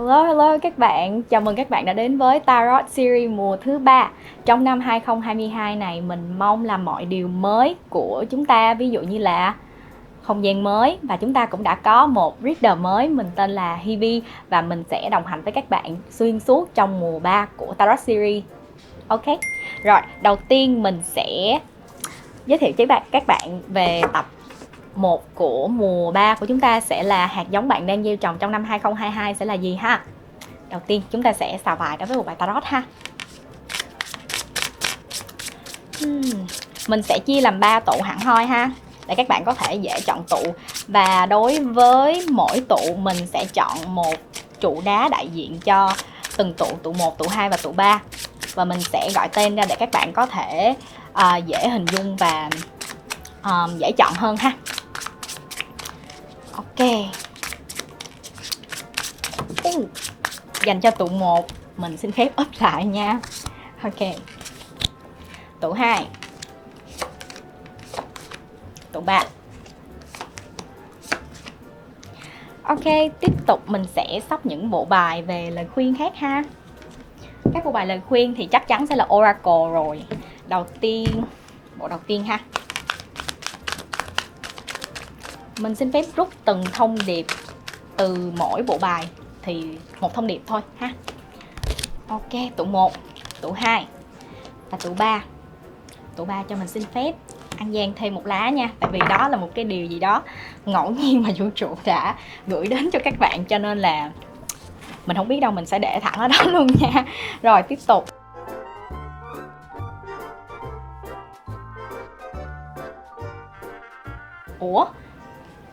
Hello các bạn, chào mừng các bạn đã đến với Tarot Series mùa thứ 3. Trong năm 2022 này, mình mong là mọi điều mới của chúng ta, ví dụ như là không gian mới, và chúng ta cũng đã có một reader mới, mình tên là Hivi, và mình sẽ đồng hành với các bạn xuyên suốt trong mùa 3 của Tarot Series. Ok, rồi đầu tiên mình sẽ giới thiệu với các bạn về tập 1 của mùa 3 của chúng ta sẽ là hạt giống bạn đang gieo trồng trong năm 2022 sẽ là gì ha. Đầu tiên chúng ta sẽ xào bài đối với một bài tarot ha. Mình sẽ chia làm 3 tụ hẳn hoi ha, để các bạn có thể dễ chọn tụ. Và đối với mỗi tụ mình sẽ chọn một trụ đá đại diện cho từng tụ, tụ 1, tụ 2 và tụ 3. Và mình sẽ gọi tên ra để các bạn có thể dễ hình dung và dễ chọn hơn ha. Ok. Dành cho tụ 1 mình xin phép up lại nha. Ok. Tụ 2, tụ 3. Ok, tiếp tục mình sẽ sắp những bộ bài về lời khuyên khác ha. Các bộ bài lời khuyên thì chắc chắn sẽ là Oracle rồi. Đầu tiên, bộ đầu tiên ha. Mình xin phép rút từng thông điệp từ mỗi bộ bài, thì một thông điệp thôi ha. Ok, tụ 1, tụ 2 và tụ 3. Tụ 3 cho mình xin phép ăn gian thêm một lá nha. Tại vì đó là một cái điều gì đó ngẫu nhiên mà vũ trụ đã gửi đến cho các bạn, cho nên là mình không biết đâu, mình sẽ để thẳng ở đó luôn nha. Rồi tiếp tục. Ủa,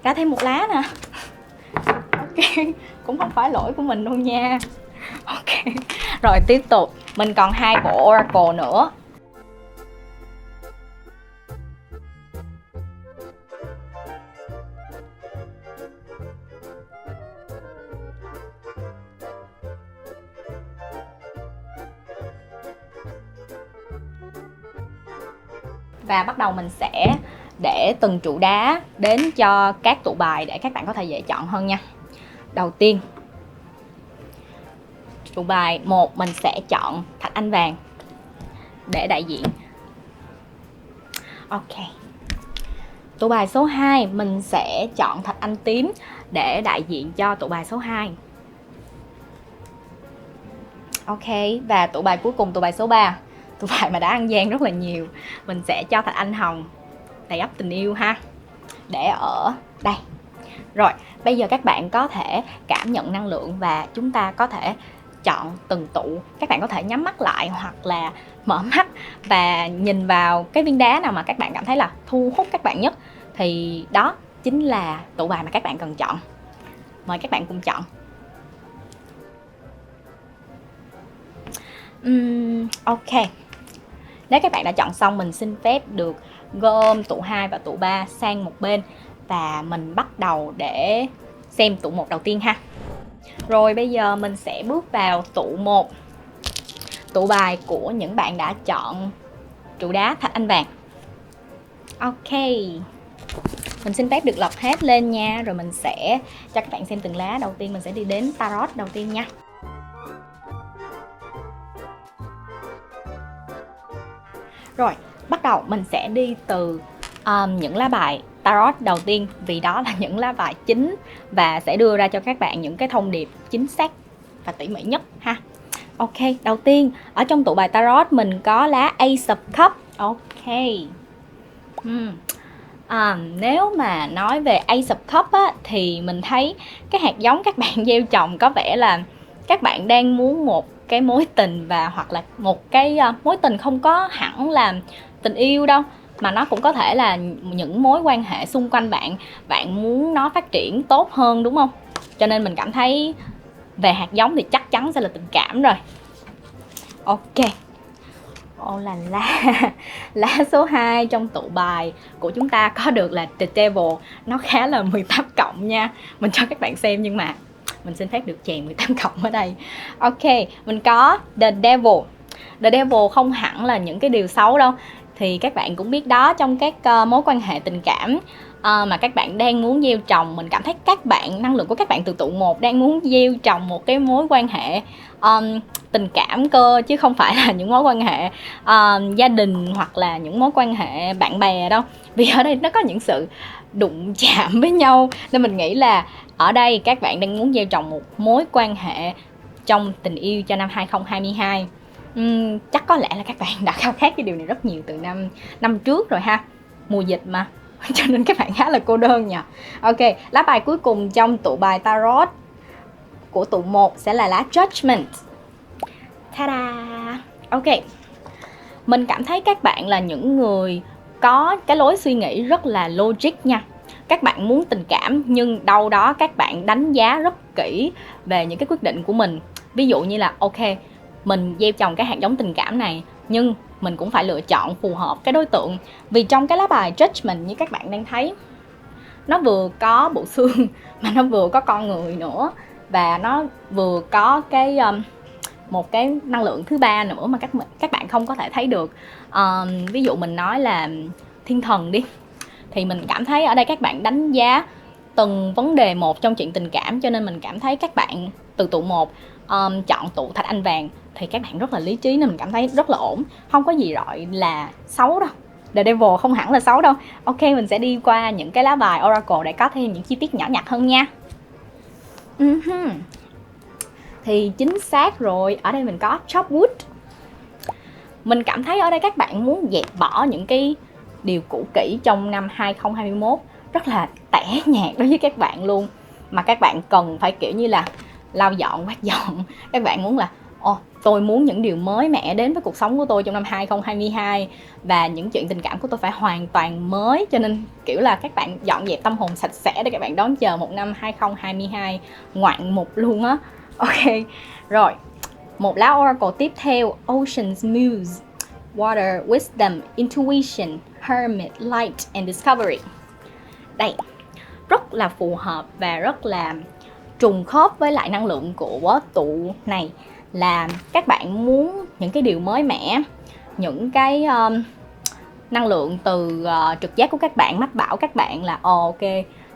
ra thêm một lá nè. Ok, cũng không phải lỗi của mình đâu nha. Ok, rồi tiếp tục. Mình còn 2 bộ Oracle nữa. Và bắt đầu mình sẽ để từng trụ đá đến cho các tụ bài để các bạn có thể dễ chọn hơn nha. Đầu tiên, tụ bài 1 mình sẽ chọn thạch anh vàng để đại diện. Ok. Tụ bài số 2 mình sẽ chọn thạch anh tím để đại diện cho tụ bài số 2. Ok, và tụ bài cuối cùng, tụ bài số 3, tụ bài mà đã ăn gian rất là nhiều, mình sẽ cho thạch anh hồng đầy ắp tình yêu ha, để ở đây. Rồi, bây giờ các bạn có thể cảm nhận năng lượng và chúng ta có thể chọn từng tụ. Các bạn có thể nhắm mắt lại hoặc là mở mắt và nhìn vào cái viên đá nào mà các bạn cảm thấy là thu hút các bạn nhất, thì đó chính là tụ bài mà các bạn cần chọn. Mời các bạn cùng chọn. Ok. Nếu các bạn đã chọn xong, mình xin phép được gom tụ 2 và tụ 3 sang một bên và mình bắt đầu để xem tụ 1 đầu tiên ha. Rồi bây giờ mình sẽ bước vào tụ 1. Tụ bài của những bạn đã chọn trụ đá thạch anh vàng. Ok. Mình xin phép được lật hết lên nha, rồi mình sẽ cho các bạn xem từng lá. Đầu tiên mình sẽ đi đến tarot đầu tiên nha. Rồi, bắt đầu mình sẽ đi từ những lá bài tarot đầu tiên, vì đó là những lá bài chính và sẽ đưa ra cho các bạn những cái thông điệp chính xác và tỉ mỉ nhất ha. Ok, đầu tiên ở trong tụ bài tarot mình có lá Ace of Cups. Ok. Nếu mà nói về Ace of Cups á, thì mình thấy cái hạt giống các bạn gieo trồng có vẻ là các bạn đang muốn một cái mối tình, và hoặc là một cái mối tình không có hẳn là tình yêu đâu, mà nó cũng có thể là những mối quan hệ xung quanh bạn. Bạn muốn nó phát triển tốt hơn, đúng không? Cho nên mình cảm thấy về hạt giống thì chắc chắn sẽ là tình cảm rồi. Ok. Ô là lá số 2 trong tụ bài của chúng ta có được là The Devil. Nó khá là 18 cộng nha. Mình cho các bạn xem nhưng mà mình xin phép được chèn 18 cộng ở đây. Ok, mình có The Devil. The Devil không hẳn là những cái điều xấu đâu. Thì các bạn cũng biết đó, trong các mối quan hệ tình cảm mà các bạn đang muốn gieo trồng, mình cảm thấy các bạn, năng lượng của các bạn từ tụ 1 đang muốn gieo trồng một cái mối quan hệ tình cảm cơ, chứ không phải là những mối quan hệ gia đình hoặc là những mối quan hệ bạn bè đâu. Vì ở đây nó có những sự đụng chạm với nhau, nên mình nghĩ là ở đây các bạn đang muốn gieo trồng một mối quan hệ trong tình yêu cho năm 2022. Chắc có lẽ là các bạn đã khao khát cái điều này rất nhiều từ năm trước rồi ha, mùa dịch mà cho nên các bạn khá là cô đơn nhỉ. Ok, lá bài cuối cùng trong tụ bài tarot của tụ 1 sẽ là lá Judgment. Ta-da! Ok, mình cảm thấy các bạn là những người có cái lối suy nghĩ rất là logic nha. Các bạn muốn tình cảm nhưng đâu đó các bạn đánh giá rất kỹ về những cái quyết định của mình. Ví dụ như là ok, mình gieo trồng cái hạt giống tình cảm này, nhưng mình cũng phải lựa chọn phù hợp cái đối tượng. Vì trong cái lá bài Judgment như các bạn đang thấy, nó vừa có bộ xương mà nó vừa có con người nữa, và nó vừa có cái một cái năng lượng thứ ba nữa mà các bạn không có thể thấy được. Ví dụ mình nói là thiên thần đi, thì mình cảm thấy ở đây các bạn đánh giá từng vấn đề một trong chuyện tình cảm, cho nên mình cảm thấy các bạn từ tụ 1 chọn tụ thạch anh vàng thì các bạn rất là lý trí, nên mình cảm thấy rất là ổn, không có gì gọi là xấu đâu. The Devil không hẳn là xấu đâu. Ok, mình sẽ đi qua những cái lá bài Oracle để có thêm những chi tiết nhỏ nhặt hơn nha. Thì chính xác rồi, ở đây mình có Chopwood. Mình cảm thấy ở đây các bạn muốn dẹp bỏ những cái điều cũ kỹ trong năm 2021, rất là tẻ nhạt đối với các bạn luôn, mà các bạn cần phải kiểu như là lau dọn, quét dọn. Các bạn muốn là tôi muốn những điều mới mẻ đến với cuộc sống của tôi trong năm 2022, và những chuyện tình cảm của tôi phải hoàn toàn mới, cho nên kiểu là các bạn dọn dẹp tâm hồn sạch sẽ để các bạn đón chờ một năm 2022 ngoạn mục luôn á. Ok, rồi, một lá Oracle tiếp theo, Ocean's Muse. Water, Wisdom, Intuition, Hermit, Light and Discovery. Đây, rất là phù hợp và rất là trùng khớp với lại năng lượng của tụ này, là các bạn muốn những cái điều mới mẻ, những cái năng lượng từ trực giác của các bạn mách bảo các bạn là ok,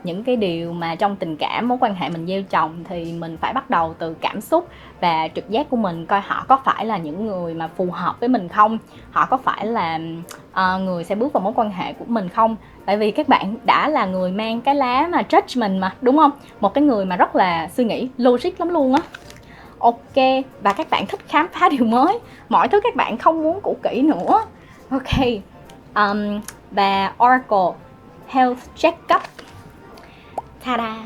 những cái điều mà trong tình cảm, mối quan hệ mình gieo trồng thì mình phải bắt đầu từ cảm xúc và trực giác của mình, coi họ có phải là những người mà phù hợp với mình không, họ có phải là người sẽ bước vào mối quan hệ của mình không. Tại vì các bạn đã là người mang cái lá mà Judgment mà, đúng không? Một cái người mà rất là suy nghĩ logic lắm luôn á. Ok, và các bạn thích khám phá điều mới, mọi thứ các bạn không muốn cũ kỹ nữa. Ok, và Oracle Health Checkup. Ta-da!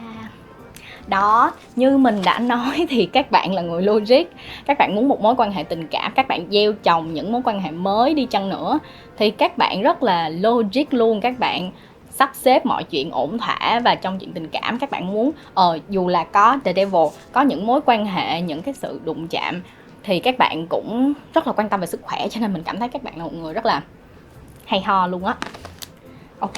Đó, như mình đã nói thì các bạn là người logic. Các bạn muốn một mối quan hệ tình cảm, các bạn gieo trồng những mối quan hệ mới đi chăng nữa thì các bạn rất là logic luôn. Các bạn sắp xếp mọi chuyện ổn thỏa, và trong chuyện tình cảm các bạn muốn dù là có The Devil, có những mối quan hệ, những cái sự đụng chạm, thì các bạn cũng rất là quan tâm về sức khỏe, cho nên mình cảm thấy các bạn là một người rất là hay ho luôn á. Ok,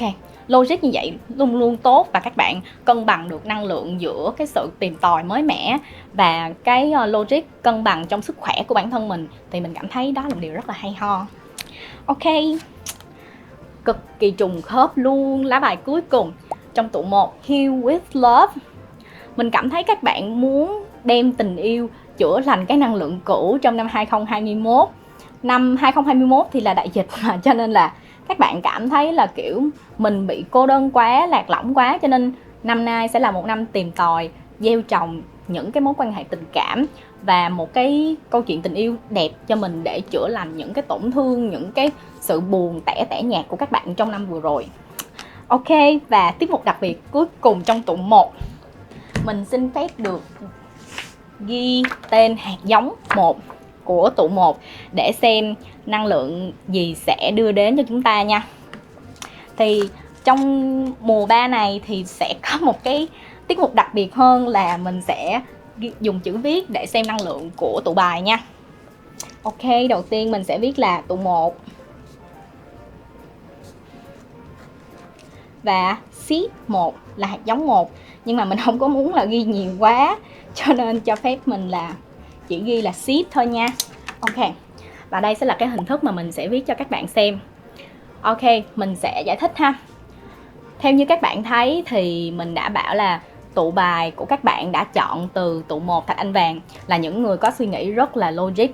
logic như vậy luôn luôn tốt, và các bạn cân bằng được năng lượng giữa cái sự tìm tòi mới mẻ và cái logic cân bằng trong sức khỏe của bản thân mình, thì mình cảm thấy đó là một điều rất là hay ho. Ok, cực kỳ trùng khớp luôn. Lá bài cuối cùng trong tụ 1, Heal with Love. Mình cảm thấy các bạn muốn đem tình yêu chữa lành cái năng lượng cũ trong năm 2021. Năm 2021 thì là đại dịch mà, cho nên là các bạn cảm thấy là kiểu mình bị cô đơn quá, lạc lõng quá, cho nên năm nay sẽ là một năm tìm tòi, gieo trồng những cái mối quan hệ tình cảm và một cái câu chuyện tình yêu đẹp cho mình, để chữa lành những cái tổn thương, những cái sự buồn tẻ nhạt của các bạn trong năm vừa rồi. Ok, và tiết mục đặc biệt cuối cùng trong tụ 1, mình xin phép được ghi tên hạt giống 1 của tụ 1 để xem năng lượng gì sẽ đưa đến cho chúng ta nha. Thì trong mùa 3 này thì sẽ có một cái tiết mục đặc biệt hơn, là mình sẽ dùng chữ viết để xem năng lượng của tụ bài nha. Ok, đầu tiên mình sẽ viết là tụ 1 và seed 1 là hạt giống 1, nhưng mà mình không có muốn là ghi nhiều quá, cho nên cho phép mình là chỉ ghi là seed thôi nha. Ok, và đây sẽ là cái hình thức mà mình sẽ viết cho các bạn xem. Ok, mình sẽ giải thích ha. Theo như các bạn thấy thì mình đã bảo là tụ bài của các bạn đã chọn từ tụ 1 Thạch Anh Vàng là những người có suy nghĩ rất là logic.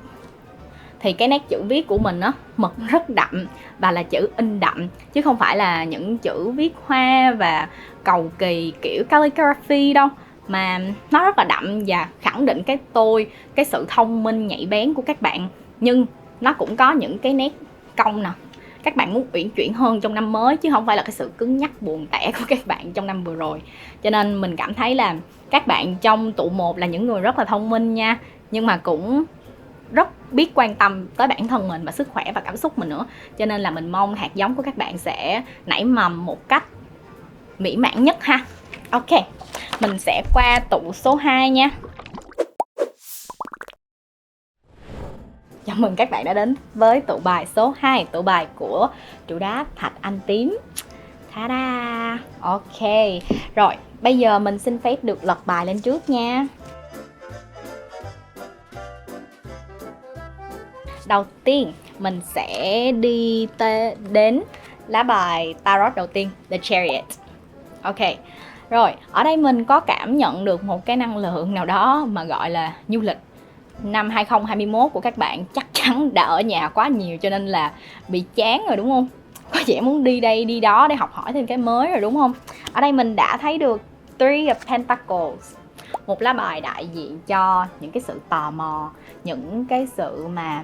Thì cái nét chữ viết của mình á, mực rất đậm và là chữ in đậm, chứ không phải là những chữ viết hoa và cầu kỳ kiểu calligraphy đâu, mà nó rất là đậm và khẳng định cái sự thông minh nhạy bén của các bạn. Nhưng nó cũng có những cái nét cong nè, các bạn muốn uyển chuyển hơn trong năm mới chứ không phải là cái sự cứng nhắc buồn tẻ của các bạn trong năm vừa rồi. Cho nên mình cảm thấy là các bạn trong tụ 1 là những người rất là thông minh nha, nhưng mà cũng rất biết quan tâm tới bản thân mình và sức khỏe và cảm xúc mình nữa. Cho nên là mình mong hạt giống của các bạn sẽ nảy mầm một cách mỹ mãn nhất ha. Ok, mình sẽ qua tụ số 2 nha. Chào mừng các bạn đã đến với tụ bài số 2, tụ bài của trụ đá Thạch Anh Tím. Ta-da! Ok, rồi bây giờ mình xin phép được lật bài lên trước nha. Đầu tiên mình sẽ đi đến lá bài tarot đầu tiên, The Chariot. Ok, rồi ở đây mình có cảm nhận được một cái năng lượng nào đó mà gọi là du lịch. Năm 2021 của các bạn chắc chắn đã ở nhà quá nhiều cho nên là bị chán rồi đúng không? Có vẻ muốn đi đây đi đó để học hỏi thêm cái mới rồi đúng không? Ở đây mình đã thấy được Three of Pentacles, một lá bài đại diện cho những cái sự tò mò, những cái sự mà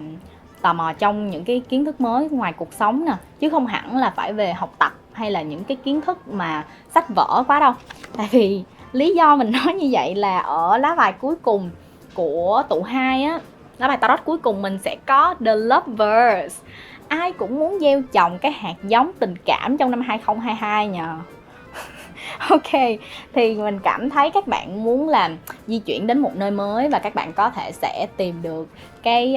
tò mò trong những cái kiến thức mới ngoài cuộc sống nè, chứ không hẳn là phải về học tập hay là những cái kiến thức mà sách vở quá đâu. Tại vì lý do mình nói như vậy là ở lá bài cuối cùng của tụ 2 á, lá bài tarot cuối cùng mình sẽ có The Lovers. Ai cũng muốn gieo trồng cái hạt giống tình cảm trong năm 2022 nhờ. Ok, thì mình cảm thấy các bạn muốn làm di chuyển đến một nơi mới và các bạn có thể sẽ tìm được cái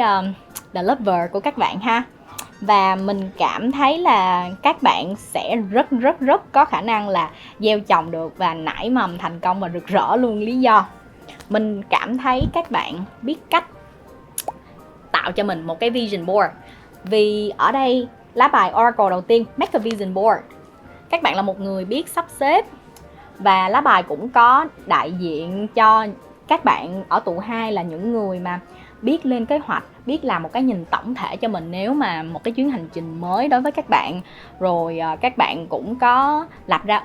The Lover của các bạn ha. Và mình cảm thấy là các bạn sẽ rất có khả năng là gieo trồng được và nảy mầm thành công và rực rỡ luôn. Lý do mình cảm thấy các bạn biết cách tạo cho mình một cái vision board. Vì ở đây lá bài Oracle đầu tiên, Make a Vision Board, các bạn là một người biết sắp xếp. Và lá bài cũng có đại diện cho các bạn ở tụ 2 là những người mà biết lên kế hoạch, biết làm một cái nhìn tổng thể cho mình nếu mà một cái chuyến hành trình mới đối với các bạn. Rồi các bạn cũng có lập ra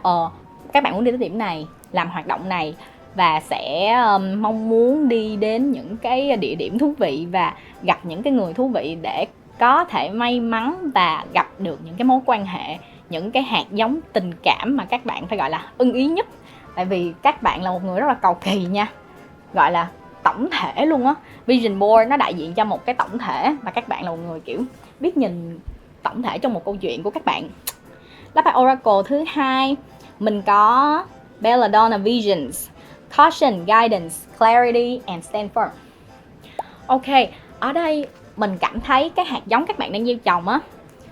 các bạn muốn đi tới điểm này, làm hoạt động này và sẽ mong muốn đi đến những cái địa điểm thú vị và gặp những cái người thú vị để có thể may mắn và gặp được những cái mối quan hệ, những cái hạt giống tình cảm mà các bạn phải gọi là ưng ý nhất. Tại vì các bạn là một người rất là cầu kỳ nha, gọi là tổng thể luôn á. Vision board nó đại diện cho một cái tổng thể và các bạn là một người kiểu biết nhìn tổng thể trong một câu chuyện của các bạn. Lá bài Oracle thứ 2 mình có Belladonna Visions, Caution, Guidance, Clarity and Stand Firm. Ok, ở đây mình cảm thấy cái hạt giống các bạn đang gieo trồng á,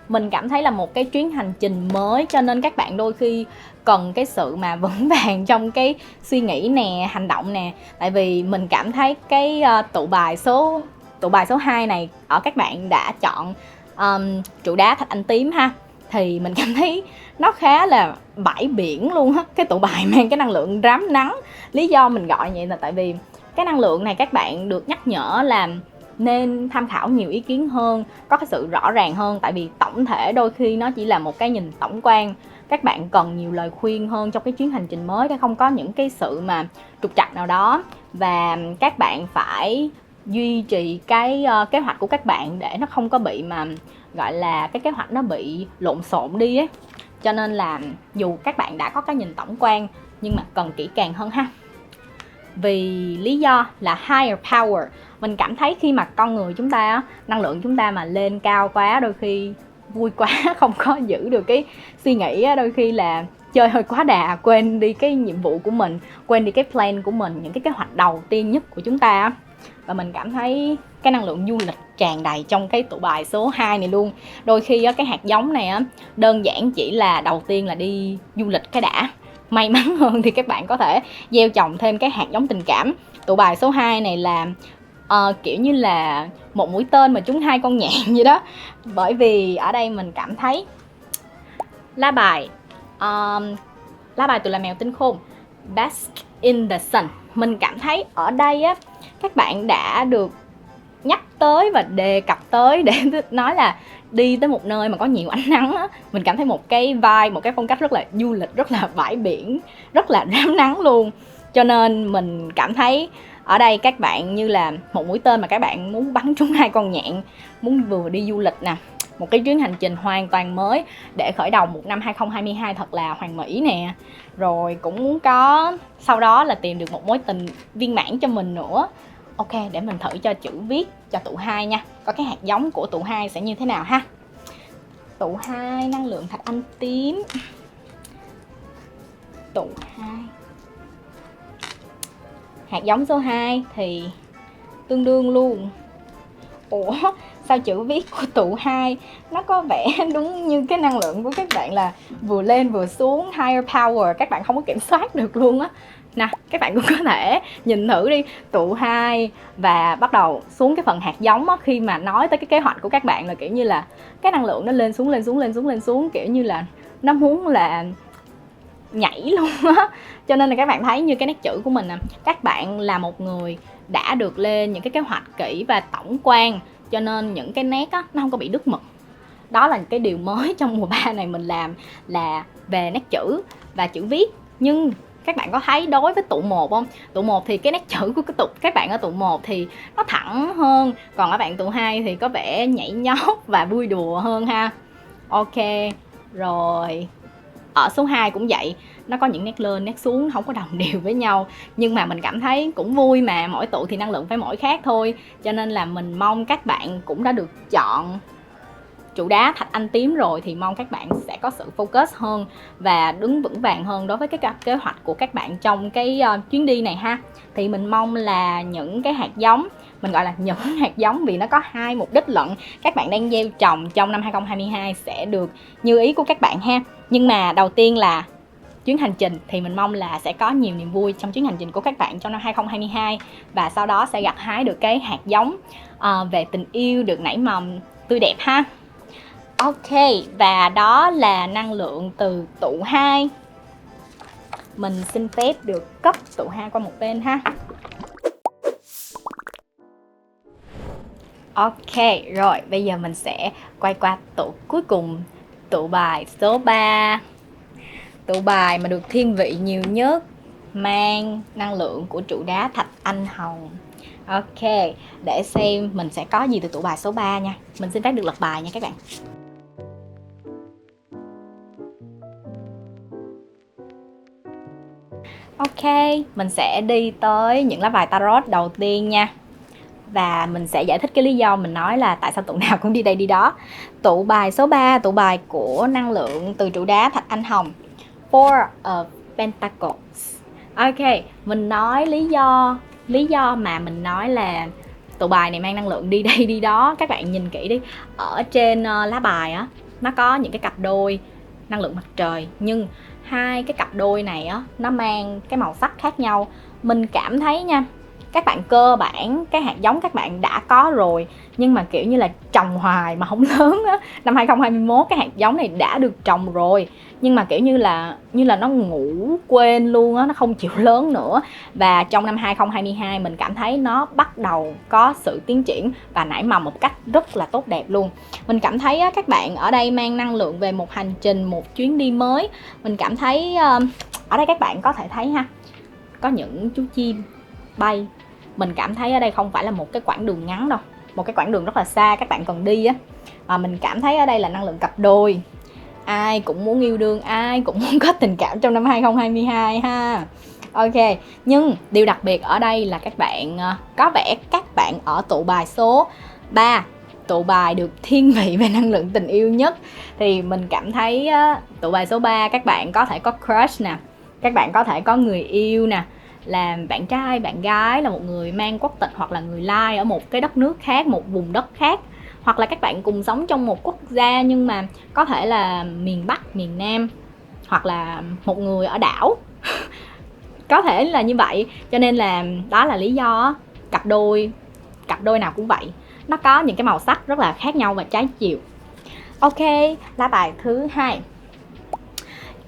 mình cảm thấy là một cái chuyến hành trình mới, cho nên các bạn đôi khi cần cái sự mà vững vàng trong cái suy nghĩ nè, hành động nè. Tại vì mình cảm thấy cái tụ bài số 2 này ở các bạn đã chọn trụ đá Thạch Anh Tím ha, thì mình cảm thấy nó khá là bãi biển luôn á. Cái tụ bài mang cái năng lượng rám nắng. Lý do mình gọi vậy là tại vì cái năng lượng này các bạn được nhắc nhở là nên tham khảo nhiều ý kiến hơn, có cái sự rõ ràng hơn. Tại vì tổng thể đôi khi nó chỉ là một cái nhìn tổng quan, các bạn cần nhiều lời khuyên hơn trong cái chuyến hành trình mới để không có những cái sự mà trục trặc nào đó. Và các bạn phải duy trì cái kế hoạch của các bạn để nó không có bị mà gọi là cái kế hoạch nó bị lộn xộn đi ấy. Cho nên là dù các bạn đã có cái nhìn tổng quan nhưng mà cần kỹ càng hơn ha. Vì lý do là higher power, mình cảm thấy khi mà con người chúng ta, năng lượng chúng ta mà lên cao quá, đôi khi vui quá không có giữ được cái suy nghĩ, đôi khi là chơi hơi quá đà, quên đi cái nhiệm vụ của mình, quên đi cái plan của mình, những cái kế hoạch đầu tiên nhất của chúng ta. Và mình cảm thấy cái năng lượng du lịch tràn đầy trong cái tụ bài số 2 này luôn. Đôi khi cái hạt giống này đơn giản chỉ là đầu tiên là đi du lịch cái đã. May mắn hơn thì các bạn có thể gieo trồng thêm cái hạt giống tình cảm. Tụ bài số 2 này là kiểu như là một mũi tên mà trúng 2 con nhạn vậy đó. Bởi vì ở đây mình cảm thấy lá bài Lá bài tụ là mèo tinh khôn, bask in the sun. Mình cảm thấy ở đây á, các bạn đã được nhắc tới và đề cập tới để nói là đi tới một nơi mà có nhiều ánh nắng á. Mình cảm thấy một cái vibe, một cái phong cách rất là du lịch, rất là bãi biển, rất là rám nắng luôn. Cho nên mình cảm thấy ở đây các bạn như là một mũi tên mà các bạn muốn bắn trúng 2 con nhạn, muốn vừa đi du lịch nè, một cái chuyến hành trình hoàn toàn mới để khởi đầu một năm 2022 thật là hoàn mỹ nè. Rồi cũng muốn có sau đó là tìm được một mối tình viên mãn cho mình nữa. Ok, để mình thử cho chữ viết cho tụ 2 nha. Có cái hạt giống của tụ 2 sẽ như thế nào ha. Tụ 2 năng lượng thạch anh tím. Tụ 2. Hạt giống số 2 thì tương đương luôn. Ủa, sao chữ viết của tụ 2 nó có vẻ đúng như cái năng lượng của các bạn là vừa lên vừa xuống, higher power, các bạn không có kiểm soát được luôn á. Nè, các bạn cũng có thể nhìn thử đi, tụ 2 và bắt đầu xuống cái phần hạt giống á, khi mà nói tới cái kế hoạch của các bạn là kiểu như là cái năng lượng nó lên xuống lên xuống lên xuống lên xuống, kiểu như là nó muốn là nhảy luôn á. Cho nên là các bạn thấy như cái nét chữ của mình nè, các bạn là một người đã được lên những cái kế hoạch kỹ và tổng quan, cho nên những cái nét á nó không có bị đứt mực. Đó là cái điều mới trong mùa 3 này mình làm là về nét chữ và chữ viết. Nhưng các bạn có thấy đối với tụ 1 không? Tụ 1 thì cái nét chữ của cái các bạn ở tụ 1 thì nó thẳng hơn, còn ở bạn tụ 2 thì có vẻ nhảy nhót và vui đùa hơn ha. Ok, rồi ở số 2 cũng vậy, nó có những nét lên nét xuống không có đồng đều với nhau, nhưng mà mình cảm thấy cũng vui mà, mỗi tụ thì năng lượng phải mỗi khác thôi. Cho nên là mình mong các bạn cũng đã được chọn trụ đá thạch anh tím rồi thì mong các bạn sẽ có sự focus hơn và đứng vững vàng hơn đối với cái kế hoạch của các bạn trong cái chuyến đi này ha. Thì mình mong là những cái hạt giống, mình gọi là những hạt giống vì nó có 2 mục đích lận, các bạn đang gieo trồng trong năm 2022 sẽ được như ý của các bạn ha. Nhưng mà đầu tiên là chuyến hành trình thì mình mong là sẽ có nhiều niềm vui trong chuyến hành trình của các bạn trong năm 2022, và sau đó sẽ gặt hái được cái hạt giống về tình yêu được nảy mầm tươi đẹp ha. Ok, và đó là năng lượng từ tụ 2. Mình xin phép được cấp tụ 2 qua một bên ha. Ok, rồi bây giờ mình sẽ quay qua tụ cuối cùng, tụ bài số 3. Tụ bài mà được thiên vị nhiều nhất, mang năng lượng của trụ đá thạch anh hồng. Ok, để xem mình sẽ có gì từ tụ bài số 3 nha. Mình xin phép được lật bài nha các bạn. Ok, mình sẽ đi tới những lá bài tarot đầu tiên nha. Và mình sẽ giải thích cái lý do mình nói là tại sao tụ nào cũng đi đây đi đó. Tụ bài số 3, tụ bài của năng lượng từ trụ đá thạch anh hồng, Four of Pentacles. Ok, mình nói lý do mà mình nói là tụ bài này mang năng lượng đi đây đi đó. Các bạn nhìn kỹ đi, ở trên lá bài á, nó có những cái cặp đôi năng lượng mặt trời, nhưng hai cái cặp đôi này á, nó mang cái màu sắc khác nhau. Mình cảm thấy nha, các bạn cơ bản cái hạt giống các bạn đã có rồi, nhưng mà kiểu như là trồng hoài mà không lớn á. Năm 2021 cái hạt giống này đã được trồng rồi, nhưng mà kiểu như là nó ngủ quên luôn á, nó không chịu lớn nữa. Và trong năm 2022 mình cảm thấy nó bắt đầu có sự tiến triển và nảy mầm một cách rất là tốt đẹp luôn. Mình cảm thấy á, các bạn ở đây mang năng lượng về một hành trình, một chuyến đi mới. Mình cảm thấy ở đây các bạn có thể thấy ha, có những chú chim bay. Mình cảm thấy ở đây không phải là một cái quãng đường ngắn đâu, một cái quãng đường rất là xa các bạn cần đi á. Mình cảm thấy ở đây là năng lượng cặp đôi, ai cũng muốn yêu đương, ai cũng muốn có tình cảm trong năm 2022 ha. Ok, nhưng điều đặc biệt ở đây là các bạn có vẻ các bạn ở tụ bài số 3, tụ bài được thiên vị về năng lượng tình yêu nhất, thì mình cảm thấy tụ bài số 3 các bạn có thể có crush nè, các bạn có thể có người yêu nè, là bạn trai, bạn gái, là một người mang quốc tịch hoặc là người lai ở một cái đất nước khác, một vùng đất khác, hoặc là các bạn cùng sống trong một quốc gia nhưng mà có thể là miền Bắc, miền Nam, hoặc là một người ở đảo có thể là như vậy. Cho nên là đó là lý do cặp đôi nào cũng vậy, nó có những cái màu sắc rất là khác nhau và trái chiều. Ok, lá bài thứ 2,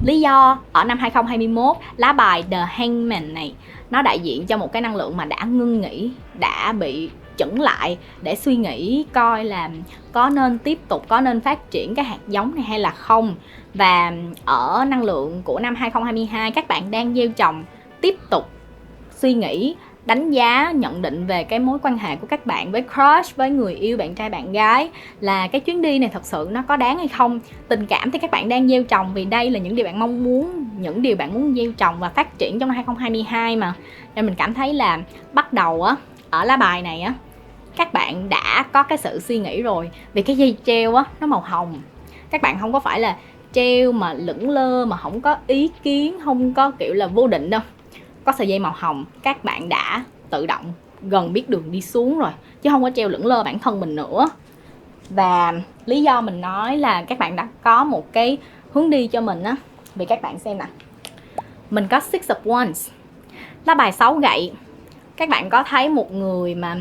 Lý do ở năm 2021 lá bài The Hangman này nó đại diện cho một cái năng lượng mà đã ngưng nghỉ, đã bị chững lại để suy nghĩ coi là có nên tiếp tục, có nên phát triển cái hạt giống này hay là không. Và ở năng lượng của năm 2022 các bạn đang gieo trồng tiếp tục suy nghĩ, đánh giá, nhận định về cái mối quan hệ của các bạn với crush, với người yêu, bạn trai, bạn gái, là cái chuyến đi này thật sự nó có đáng hay không. Tình cảm thì các bạn đang gieo trồng vì đây là những điều bạn mong muốn, những điều bạn muốn gieo trồng và phát triển trong năm 2022 mà. Nên mình cảm thấy là bắt đầu á, ở lá bài này á, các bạn đã có cái sự suy nghĩ rồi. Vì cái dây treo á, nó màu hồng. Các bạn không có phải là treo mà lững lơ, mà không có ý kiến, không có kiểu là vô định đâu. Có sợi dây màu hồng, các bạn đã tự động gần biết đường đi xuống rồi, chứ không có treo lững lơ bản thân mình nữa. Và lý do mình nói là các bạn đã có một cái hướng đi cho mình á, vì các bạn xem nè, mình có Six of Wands, lá bài 6 gậy. Các bạn có thấy một người mà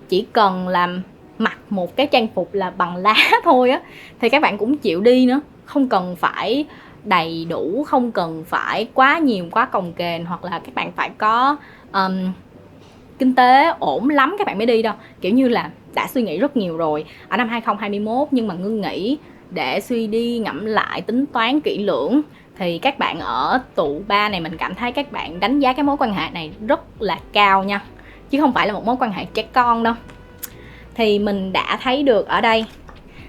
chỉ cần làm mặc một cái trang phục là bằng lá thôi á, thì các bạn cũng chịu đi nữa. Không cần phải đầy đủ, không cần phải quá nhiều, quá cồng kềnh, hoặc là các bạn phải có kinh tế ổn lắm các bạn mới đi đâu. Kiểu như là đã suy nghĩ rất nhiều rồi ở năm 2021 nhưng mà ngưng nghỉ để suy đi ngẫm lại, tính toán kỹ lưỡng. Thì các bạn ở tụ 3 này mình cảm thấy các bạn đánh giá cái mối quan hệ này rất là cao nha, chứ không phải là một mối quan hệ trẻ con đâu. Thì mình đã thấy được ở đây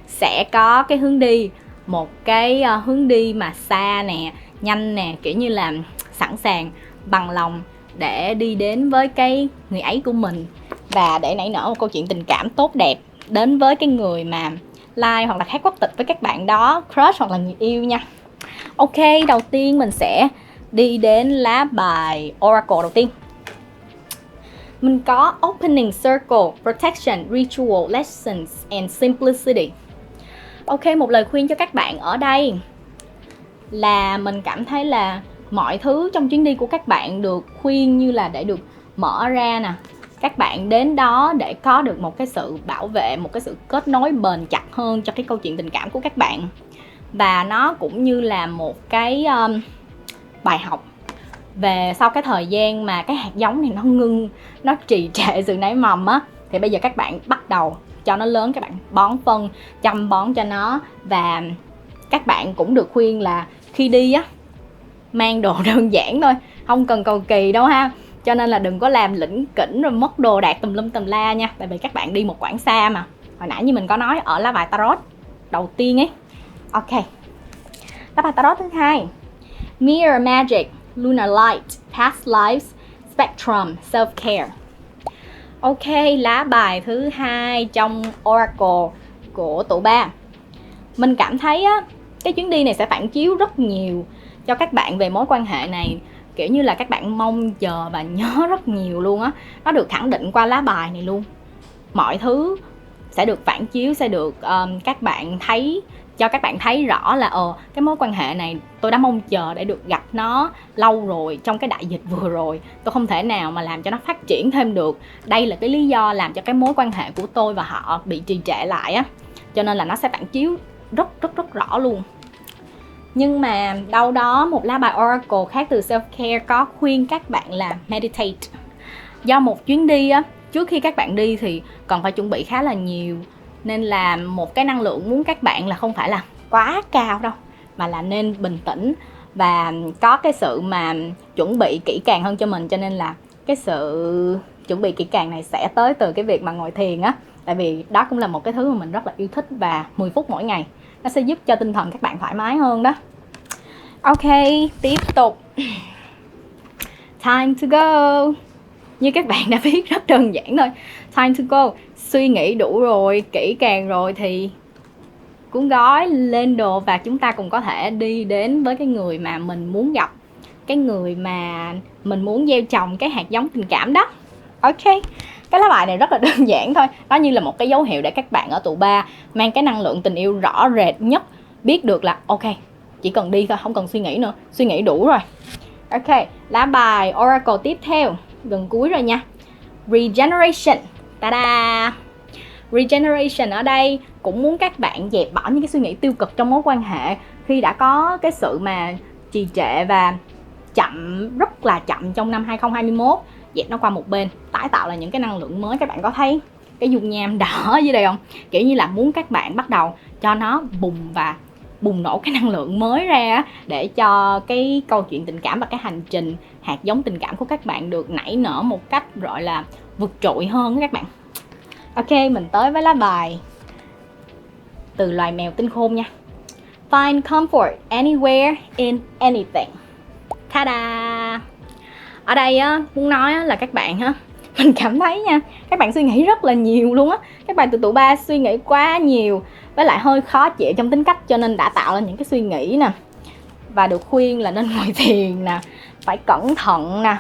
sẽ có cái hướng đi, một cái hướng đi mà xa nè, nhanh nè, kiểu như là sẵn sàng, bằng lòng để đi đến với cái người ấy của mình, và để nảy nở một câu chuyện tình cảm tốt đẹp đến với cái người mà like hoặc là khác quốc tịch với các bạn đó, crush hoặc là người yêu nha. Ok, đầu tiên mình sẽ đi đến lá bài Oracle đầu tiên. Mình có Opening Circle, Protection, Ritual, Lessons and Simplicity. Ok, một lời khuyên cho các bạn ở đây là mình cảm thấy là mọi thứ trong chuyến đi của các bạn được khuyên như là để được mở ra nè. Các bạn đến đó để có được một cái sự bảo vệ, một cái sự kết nối bền chặt hơn cho cái câu chuyện tình cảm của các bạn. Và nó cũng như là một cái bài học về sau cái thời gian mà cái hạt giống này nó ngưng, nó trì trệ sự nảy mầm á, thì bây giờ các bạn bắt đầu cho nó lớn, các bạn bón phân, chăm bón cho nó. Và các bạn cũng được khuyên là khi đi á, mang đồ đơn giản thôi, không cần cầu kỳ đâu ha. Cho nên là đừng có làm lỉnh kỉnh rồi mất đồ đạc tùm lum tùm la nha. Tại vì các bạn đi một quãng xa mà. Hồi nãy như mình có nói ở lá bài tarot đầu tiên ấy. Ok, lá bài tarot thứ hai, Mirror Magic, Lunar Light, Past Lives, Spectrum, Self-Care. Ok, lá bài thứ hai trong Oracle của tụ 3. Mình cảm thấy á, cái chuyến đi này sẽ phản chiếu rất nhiều cho các bạn về mối quan hệ này. Kiểu như là các bạn mong chờ và nhớ rất nhiều luôn á. Nó được khẳng định qua lá bài này luôn. Mọi thứ sẽ được phản chiếu, sẽ được các bạn thấy, cho các bạn thấy rõ là cái mối quan hệ này tôi đã mong chờ để được gặp nó lâu rồi. Trong cái đại dịch vừa rồi tôi không thể nào mà làm cho nó phát triển thêm được. Đây là cái lý do làm cho cái mối quan hệ của tôi và họ bị trì trệ lại á. Cho nên là nó sẽ phản chiếu rất rõ luôn. Nhưng mà đâu đó một lá bài Oracle khác từ Self-Care có khuyên các bạn là meditate. Do một chuyến đi á, trước khi các bạn đi thì còn phải chuẩn bị khá là nhiều. Nên là một cái năng lượng muốn các bạn là không phải là quá cao đâu, mà là nên bình tĩnh và có cái sự mà chuẩn bị kỹ càng hơn cho mình. Cho nên là cái sự chuẩn bị kỹ càng này sẽ tới từ cái việc mà ngồi thiền á. Tại vì đó cũng là một cái thứ mà mình rất là yêu thích, và 10 phút mỗi ngày nó sẽ giúp cho tinh thần các bạn thoải mái hơn đó. Ok, tiếp tục. Time to go. Như các bạn đã biết, rất đơn giản thôi. Time to go. Suy nghĩ đủ rồi, kỹ càng rồi thì cuốn gói lên đồ và chúng ta cùng có thể đi đến với cái người mà mình muốn gặp, cái người mà mình muốn gieo trồng cái hạt giống tình cảm đó. Ok, cái lá bài này rất là đơn giản thôi. Nó như là một cái dấu hiệu để các bạn ở tụ 3 mang cái năng lượng tình yêu rõ rệt nhất, biết được là ok, chỉ cần đi thôi, không cần suy nghĩ nữa, suy nghĩ đủ rồi. Ok, lá bài Oracle tiếp theo, gần cuối rồi nha. Regeneration. Ta-da! Regeneration ở đây cũng muốn các bạn dẹp bỏ những cái suy nghĩ tiêu cực trong mối quan hệ. Khi đã có cái sự mà trì trệ và chậm, rất là chậm trong năm 2021, dẹp nó qua một bên, tái tạo lại những cái năng lượng mới. Các bạn có thấy cái dung nham đỏ dưới đây không? Kiểu như là muốn các bạn bắt đầu cho nó bùng nổ cái năng lượng mới ra, để cho cái câu chuyện tình cảm và cái hành trình hạt giống tình cảm của các bạn được nảy nở một cách gọi là vượt trội hơn các bạn. Ok, mình tới với lá bài từ loài mèo tinh khôn nha. Find comfort anywhere in anything. Ta-da! Ở đây á, muốn nói á, là các bạn á, mình cảm thấy nha, các bạn suy nghĩ rất là nhiều luôn á. Các bạn từ tụ ba suy nghĩ quá nhiều, với lại hơi khó chịu trong tính cách, cho nên đã tạo ra những cái suy nghĩ nè. Và được khuyên là nên ngồi thiền nè, phải cẩn thận nè,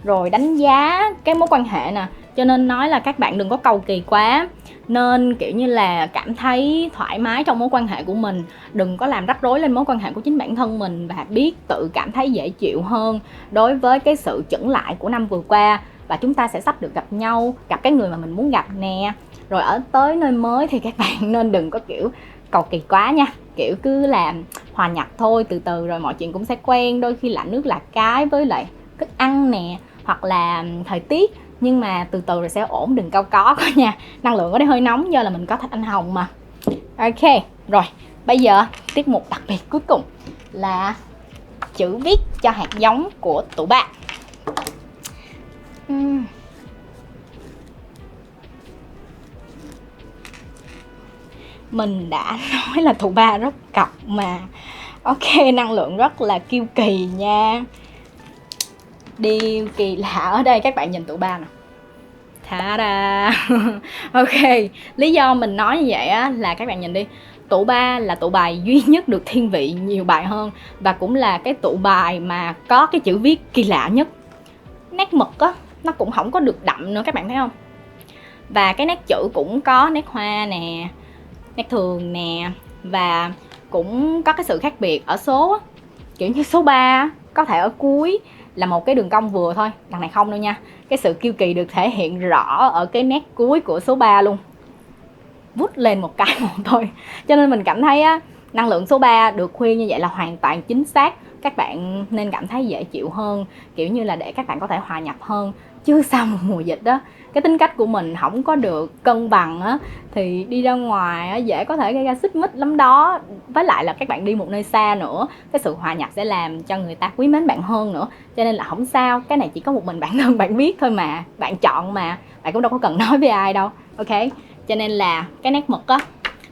rồi đánh giá cái mối quan hệ nè. Cho nên nói là các bạn đừng có cầu kỳ quá, nên kiểu như là cảm thấy thoải mái trong mối quan hệ của mình, đừng có làm rắc rối lên mối quan hệ của chính bản thân mình, và biết tự cảm thấy dễ chịu hơn đối với cái sự chững lại của năm vừa qua. Và chúng ta sẽ sắp được gặp nhau, gặp cái người mà mình muốn gặp nè. Rồi ở tới nơi mới thì các bạn nên đừng có kiểu cầu kỳ quá nha, kiểu cứ làm hòa nhập thôi, từ từ rồi mọi chuyện cũng sẽ quen. Đôi khi lạ nước lạ cái với lại thức ăn nè, hoặc là thời tiết, nhưng mà từ từ rồi sẽ ổn, đừng cao có nha. Năng lượng ở đây hơi nóng do là mình có thạch anh hồng mà. Ok, rồi bây giờ tiết mục đặc biệt cuối cùng là chữ viết cho hạt giống của tụ ba. Mình đã nói là tụ ba rất cọc mà. Ok, năng lượng rất là kiêu kỳ nha. Điều kỳ lạ ở đây các bạn nhìn tụ ba nè. Ta-da! Ok, lý do mình nói như vậy á là các bạn nhìn đi. Tụ ba là tụ bài duy nhất được thiên vị nhiều bài hơn, và cũng là cái tụ bài mà có cái chữ viết kỳ lạ nhất. Nét mực á, nó cũng không có được đậm nữa, các bạn thấy không? Và cái nét chữ cũng có nét hoa nè, nét thường nè, và cũng có cái sự khác biệt ở số á. Kiểu như số 3 có thể ở cuối là một cái đường cong vừa thôi, đằng này không đâu nha. Cái sự kiêu kỳ được thể hiện rõ ở cái nét cuối của số 3 luôn, vút lên một cái một thôi. Cho nên mình cảm thấy á, năng lượng số 3 được khuyên như vậy là hoàn toàn chính xác. Các bạn nên cảm thấy dễ chịu hơn, kiểu như là để các bạn có thể hòa nhập hơn. Chứ sau một mùa dịch đó, cái tính cách của mình không có được cân bằng á, thì đi ra ngoài á, dễ có thể gây ra xích mích lắm đó. Với lại là các bạn đi một nơi xa nữa, cái sự hòa nhập sẽ làm cho người ta quý mến bạn hơn nữa. Cho nên là không sao, cái này chỉ có một mình bản thân bạn biết thôi mà. Bạn chọn mà, bạn cũng đâu có cần nói với ai đâu. Ok, cho nên là cái nét mực á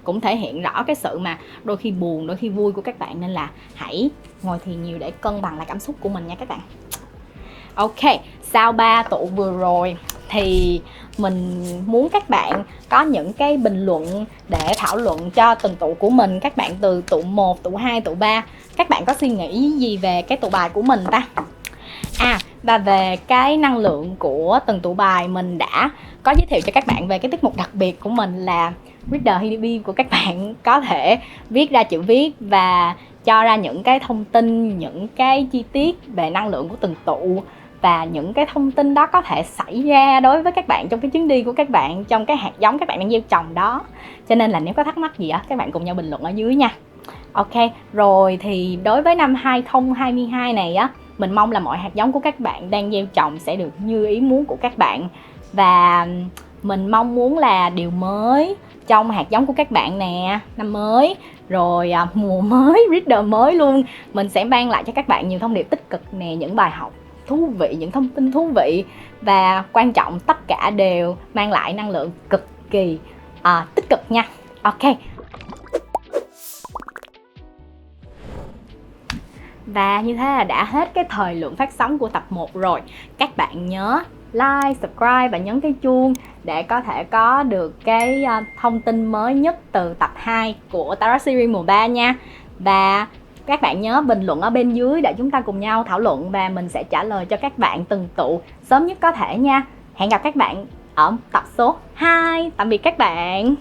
cũng thể hiện rõ cái sự mà đôi khi buồn, đôi khi vui của các bạn. Nên là hãy ngồi thiền nhiều để cân bằng lại cảm xúc của mình nha các bạn. Ok, sau 3 tụ vừa rồi thì mình muốn các bạn có những cái bình luận để thảo luận cho từng tụ của mình. Các bạn từ tụ 1, tụ 2, tụ 3, các bạn có suy nghĩ gì về cái tụ bài của mình ta? Và về cái năng lượng của từng tụ bài, mình đã có giới thiệu cho các bạn về cái tiết mục đặc biệt của mình là Reader Hidden của các bạn có thể viết ra chữ viết và cho ra những cái thông tin, những cái chi tiết về năng lượng của từng tụ. Và những cái thông tin đó có thể xảy ra đối với các bạn trong cái chuyến đi của các bạn, trong cái hạt giống các bạn đang gieo trồng đó. Cho nên là nếu có thắc mắc gì á, các bạn cùng nhau bình luận ở dưới nha. Ok, rồi thì đối với năm 2022 này á, mình mong là mọi hạt giống của các bạn đang gieo trồng sẽ được như ý muốn của các bạn. Và mình mong muốn là điều mới trong hạt giống của các bạn nè, năm mới, rồi mùa mới, reader mới luôn, mình sẽ mang lại cho các bạn nhiều thông điệp tích cực nè, những bài học thú vị, những thông tin thú vị. Và quan trọng tất cả đều mang lại năng lượng cực kỳ tích cực nha. Ok. Và như thế là đã hết cái thời lượng phát sóng của tập 1 rồi. Các bạn nhớ like, subscribe và nhấn cái chuông để có thể có được cái thông tin mới nhất từ tập 2 của Tarot Series mùa 3 nha. Và các bạn nhớ bình luận ở bên dưới để chúng ta cùng nhau thảo luận, và mình sẽ trả lời cho các bạn từng tụ sớm nhất có thể nha. Hẹn gặp các bạn ở tập số 2. Tạm biệt các bạn.